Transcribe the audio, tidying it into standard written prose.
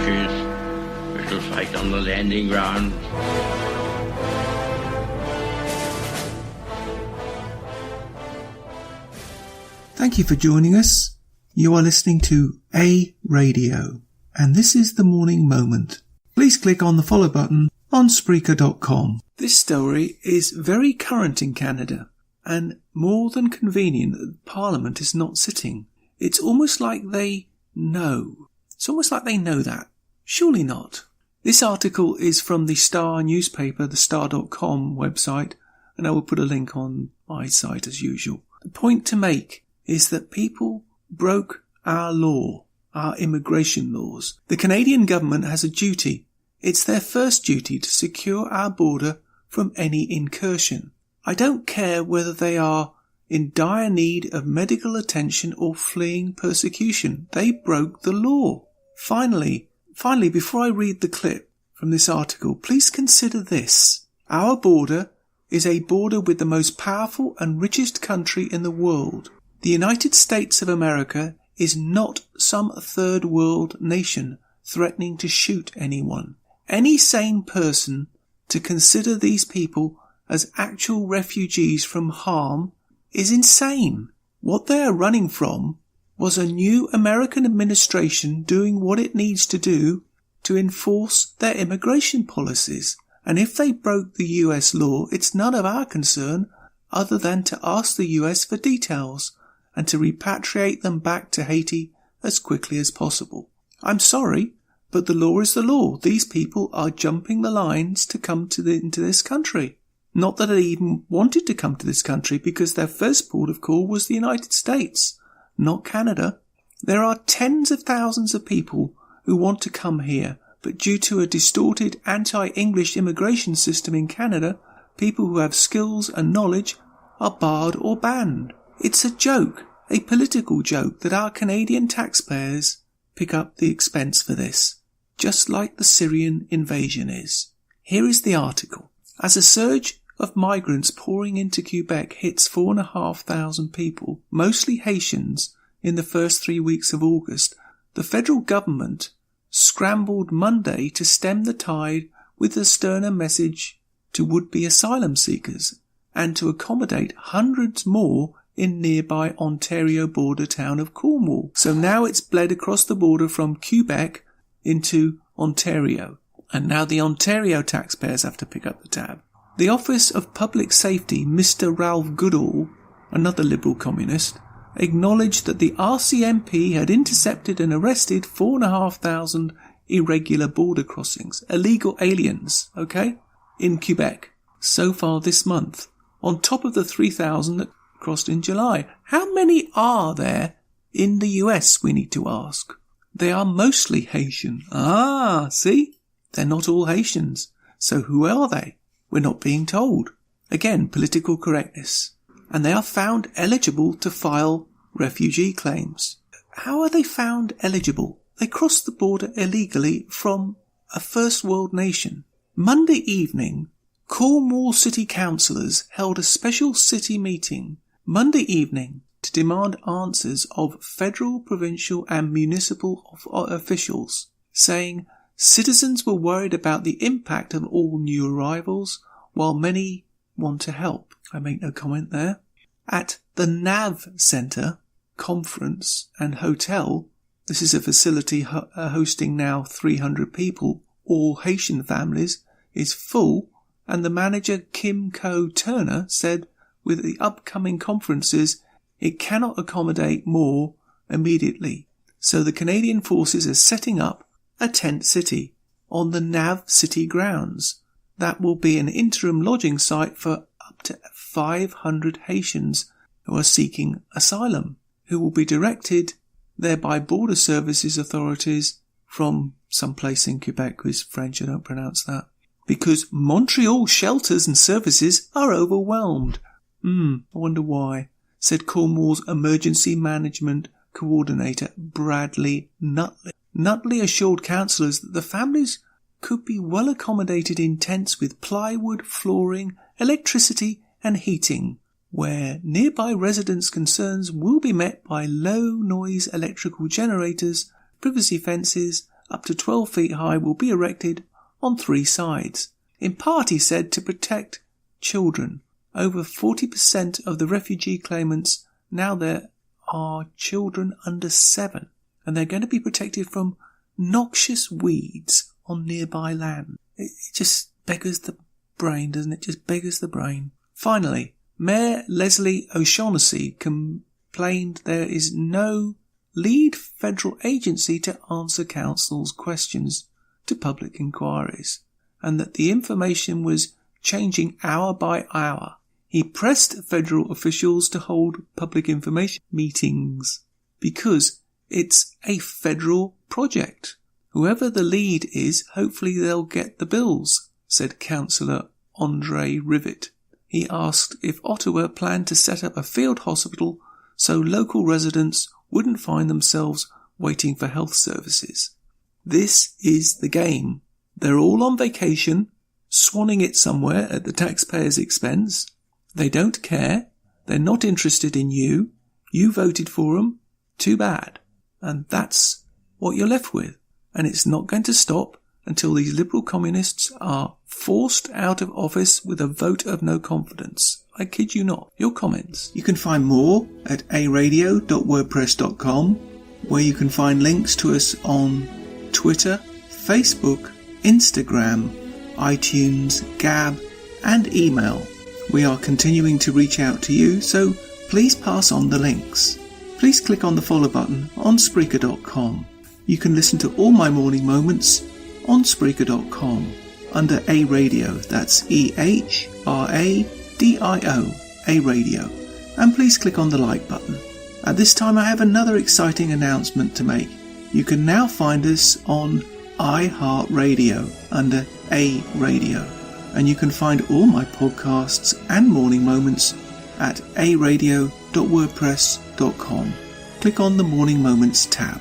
trenches. We shall fight on the landing ground. Thank you for joining us. You are listening to A Radio, and this is The Morning Moment. Please click on the follow button on Spreaker.com. This story is very current in Canada, and more than convenient that Parliament is not sitting. It's almost like they know. It's almost like they know that. Surely not. This article is from the Star newspaper, the star.com website, and I will put a link on my site as usual. The point to make is that people broke our law, our immigration laws. The Canadian government has a duty. It's their first duty to secure our border from any incursion. I don't care whether they are in dire need of medical attention or fleeing persecution. They broke the law. Finally, before I read the clip from this article, please consider this. Our border is a border with the most powerful and richest country in the world. The United States of America is not some third world nation threatening to shoot anyone. Any sane person to consider these people as actual refugees from harm is insane. What they are running from was a new American administration doing what it needs to do to enforce their immigration policies. And if they broke the US law, it's none of our concern other than to ask the US for details and to repatriate them back to Haiti as quickly as possible. I'm sorry, but the law is the law. These people are jumping the lines to come into this country. Not that they even wanted to come to this country, because their first port of call was the United States, not Canada. There are tens of thousands of people who want to come here, but due to a distorted anti-English immigration system in Canada, people who have skills and knowledge are barred or banned. It's a joke, a political joke, that our Canadian taxpayers pick up the expense for this, just like the Syrian invasion is. Here is the article. As a surge of migrants pouring into Quebec hits 4,500 people, mostly Haitians, in the first 3 weeks of August, the federal government scrambled Monday to stem the tide with a sterner message to would-be asylum seekers and to accommodate hundreds more in nearby Ontario border town of Cornwall. So now it's bled across the border from Quebec into Ontario. And now the Ontario taxpayers have to pick up the tab. The Office of Public Safety, Mr. Ralph Goodall, another Liberal communist, acknowledged that the RCMP had intercepted and arrested 4,500 irregular border crossings, illegal aliens, in Quebec, so far this month, on top of the 3,000 that crossed in July. How many are there in the US, we need to ask? They are mostly Haitian. See? They're not all Haitians. So who are they? We're not being told. Again, political correctness. And they are found eligible to file refugee claims. How are they found eligible? They crossed the border illegally from a first world nation. Monday evening, Cornwall City Councillors held a special city meeting to demand answers of federal, provincial and municipal officials, saying citizens were worried about the impact of all new arrivals, while many want to help. I make no comment there. At the NAV Centre, Conference and Hotel, this is a facility hosting now 300 people, all Haitian families, is full, and the manager Kim Ko-Turner said with the upcoming conferences it cannot accommodate more immediately. So the Canadian Forces are setting up a tent city on the NAV City grounds. That will be an interim lodging site for up to 500 Haitians who are seeking asylum, who will be directed there by border services authorities from some place in Quebec with French, I don't pronounce that, because Montreal shelters and services are overwhelmed. I wonder why, said Cornwall's Emergency Management Coordinator Bradley Nutley. Nutley assured councillors that the families could be well accommodated in tents with plywood, flooring, electricity and heating, where nearby residents' concerns will be met by low-noise electrical generators, privacy fences, up to 12 feet high will be erected on 3 sides, in part, he said, to protect children. Over 40% of the refugee claimants now there are children under 7, and they're going to be protected from noxious weeds on nearby land. It just beggars the brain, doesn't it? Just beggars the brain. Finally, Mayor Leslie O'Shaughnessy complained there is no lead federal agency to answer council's questions to public inquiries, and that the information was changing hour by hour. He pressed federal officials to hold public information meetings because it's a federal project. Whoever the lead is, hopefully they'll get the bills, said Councillor Andre Rivet. He asked if Ottawa planned to set up a field hospital so local residents wouldn't find themselves waiting for health services. This is the game. They're all on vacation, swanning it somewhere at the taxpayer's expense. They don't care. They're not interested in you. You voted for them. Too bad. And that's what you're left with. And it's not going to stop until these liberal communists are forced out of office with a vote of no confidence. I kid you not. Your comments. You can find more at aradio.wordpress.com, where you can find links to us on Twitter, Facebook, Instagram, iTunes, Gab, and email. We are continuing to reach out to you, so please pass on the links. Please click on the follow button on Spreaker.com. You can listen to all my morning moments on Spreaker.com under A Radio. That's EHRADIO, A Radio. And please click on the like button. At this time I have another exciting announcement to make. You can now find us on iHeartRadio under A Radio. And you can find all my podcasts and morning moments at aradio.wordpress.com. Click on the Morning Moments tab.